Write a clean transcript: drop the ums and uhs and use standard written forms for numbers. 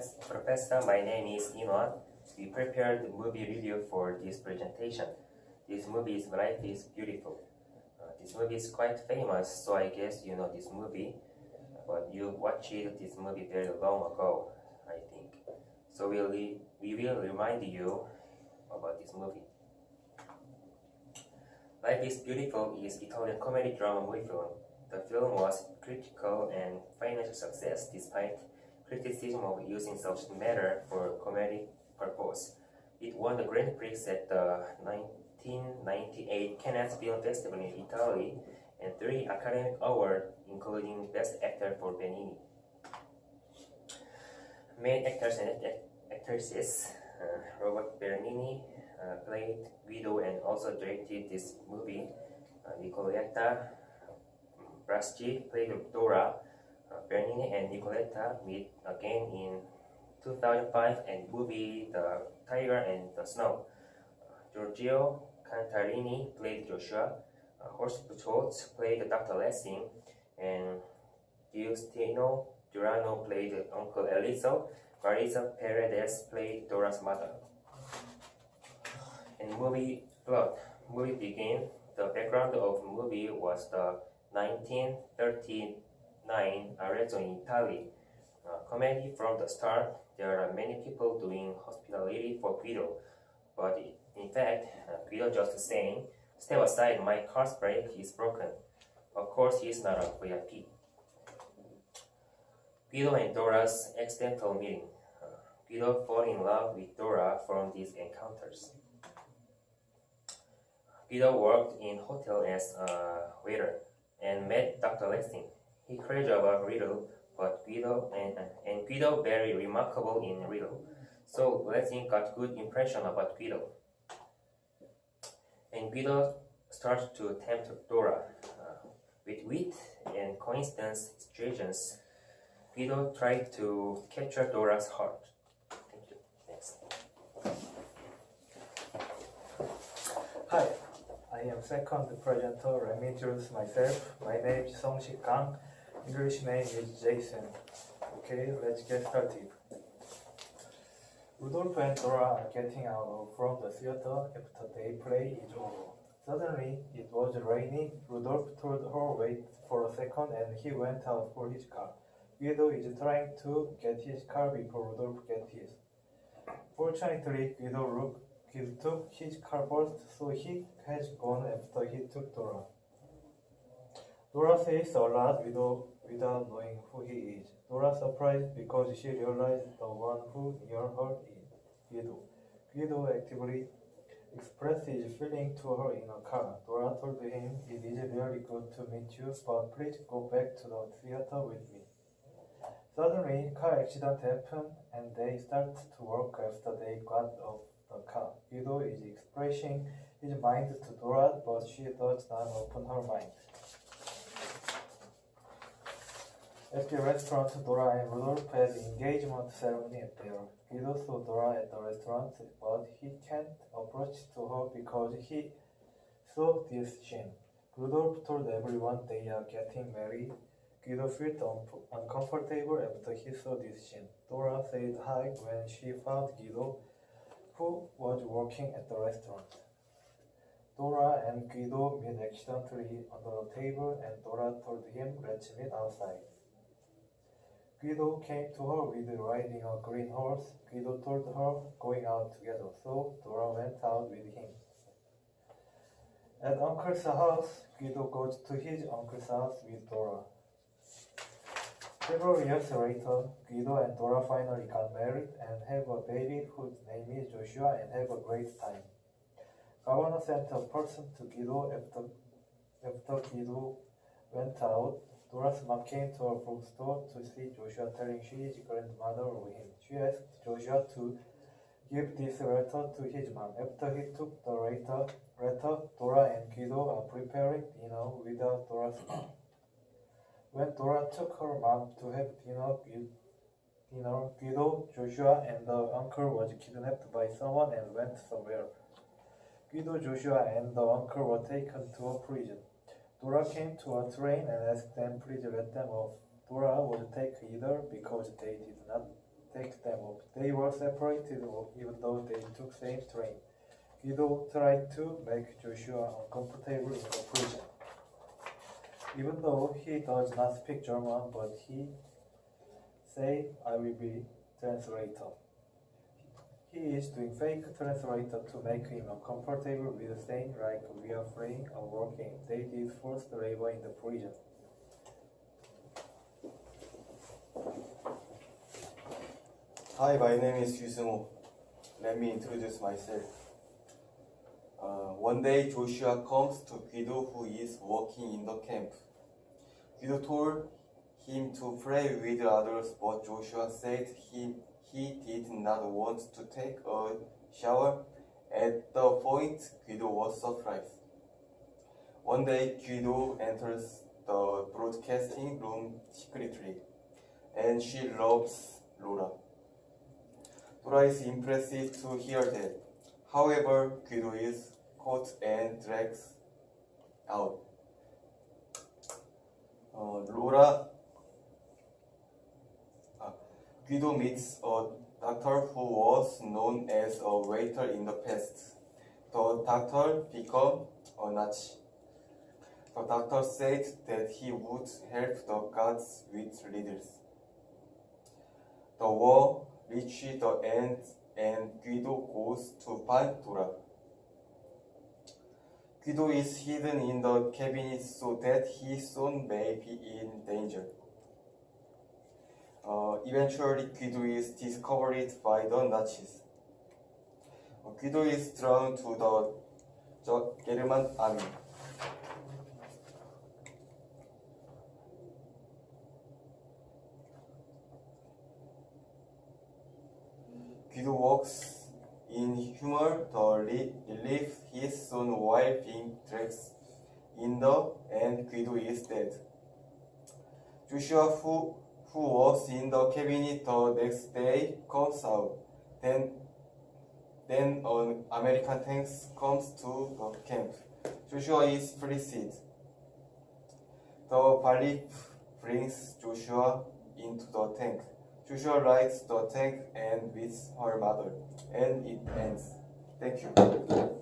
Professor, my name is Inon. We prepared the movie review for this presentation. This movie's Life is Beautiful. This movie is quite famous, so I guess you know this movie. But you watched this movie very long ago, I think. So we will remind you about this movie. Life is Beautiful is Italian comedy drama movie film. The film was critical and financial success despite criticism of using subject matter for comedy purpose. It won the Grand Prix at the 1998 Cannes Film Festival in Italy and 3 Academy Awards, including Best Actor for Benigni. Main actors and actresses, Robert Bernini played Guido and also directed this movie. Nicoletta Braschi played Dora. Bernini and Nicoletta meet again in 2005 and movie The Tiger and the Snow. Giorgio Cantarini played Joshua. Horst Buchholz played Dr. Lessing, and Giustino Durano played Uncle Elizzo. Marisa Paredes played Dora's mother. In movie plot, movie begin. The background of movie was the 1939 arresto in Italy. Comedy from the start. There are many people doing hospitality for Guido, but in fact, Guido just saying, "Step aside, my car's brake is broken." Of course, he's not a VIP. Guido and Dora's accidental meeting. Guido fall in love with Dora from these encounters. Guido worked in hotel as a waiter and met Dr. Lessing. He crazy about riddle, but Guido and Guido very remarkable in riddle. So Lessing got good impression about Guido. And Guido starts to tempt Dora. With wit and coincidence situations, Guido tried to capture Dora's heart. Thank you. Next. Hi, I am second presenter. Let me introduce myself. My name is Seoung English name is Jason. Okay, let's get started. Rudolph and Dora are getting out from the theater after their play is over. Suddenly, it was raining. Rudolph told her wait for a second and he went out for his car. Guido is trying to get his car before Rudolph gets his. Fortunately, Guido took his car first, so he has gone after he took Dora. Dora says a lot without knowing who he is. Dora surprised because she realized the one who near her is Guido. Guido actively expressed his feeling to her in a car. Dora told him, "It is really good to meet you, but please go back to the theater with me." Suddenly, car accident happened and they start to work after they got off the car. Guido is expressing his mind to Dora, but she does not open her mind. At the restaurant, Dora and Rudolph had engagement ceremony at there. Guido saw Dora at the restaurant, but he can't approach to her because he saw this scene. Rudolph told everyone they are getting married. Guido felt uncomfortable after he saw this scene. Dora said hi when she found Guido, who was working at the restaurant. Dora and Guido meet accidentally under a table and Dora told him, "Let's meet outside." Guido came to her with riding a green horse. Guido told her going out together, so Dora went out with him. At Uncle's house, Guido goes to his uncle's house with Dora. Several years later, Guido and Dora finally got married and have a baby whose name is Joshua and have a great time. Governor sent a person to Guido after Guido went out. Dora's mom came to her bookstore to see Joshua, telling she is grandmother of him. She asked Joshua to give this letter to his mom. After he took the letter, Dora and Guido are preparing dinner without Dora's mom. When Dora took her mom to have dinner, Guido, Joshua, and the uncle was kidnapped by someone and went somewhere. Guido, Joshua, and the uncle were taken to a prison. Dora came to a train and asked them please let them off. Dora would take either because they did not take them They were separated even though they took same train. Guido tried to make Joshua uncomfortable in the prison. Even though he does not speak German, but he say, I will be translator. He is doing fake translator to make him uncomfortable with saying like we are free or working. They did forced labor in the prison. Hi, my name is seoung. Let me introduce myself. One day, Joshua comes to Guido, who is working in the camp. Guido told him to pray with others, but Joshua said he did not want to take a shower. At the point, Guido was surprised. One day, Guido enters the broadcasting room secretly, and she loves Laura. Laura is impressed to hear that. However, Guido is caught and dragged out. Guido meets a doctor who was known as a waiter in the past. The doctor became a Nazi. The doctor said that he would help the gods with riddles. The war reached the end and Guido goes to find Dora. Guido is hidden in the cabinet so that he soon may be in danger. Eventually, Guido is discovered by the Nazis. Guido is drawn to the German army. Guido works in humor to relieve his son while being dragged in the end. Guido is dead. Joshua, who was in the cabinet the next day, comes out. Then an American tank comes to the camp. Joshua is pleased. The bailiff brings Joshua into the tank. Joshua rides the tank and meets her mother, and it ends. Thank you.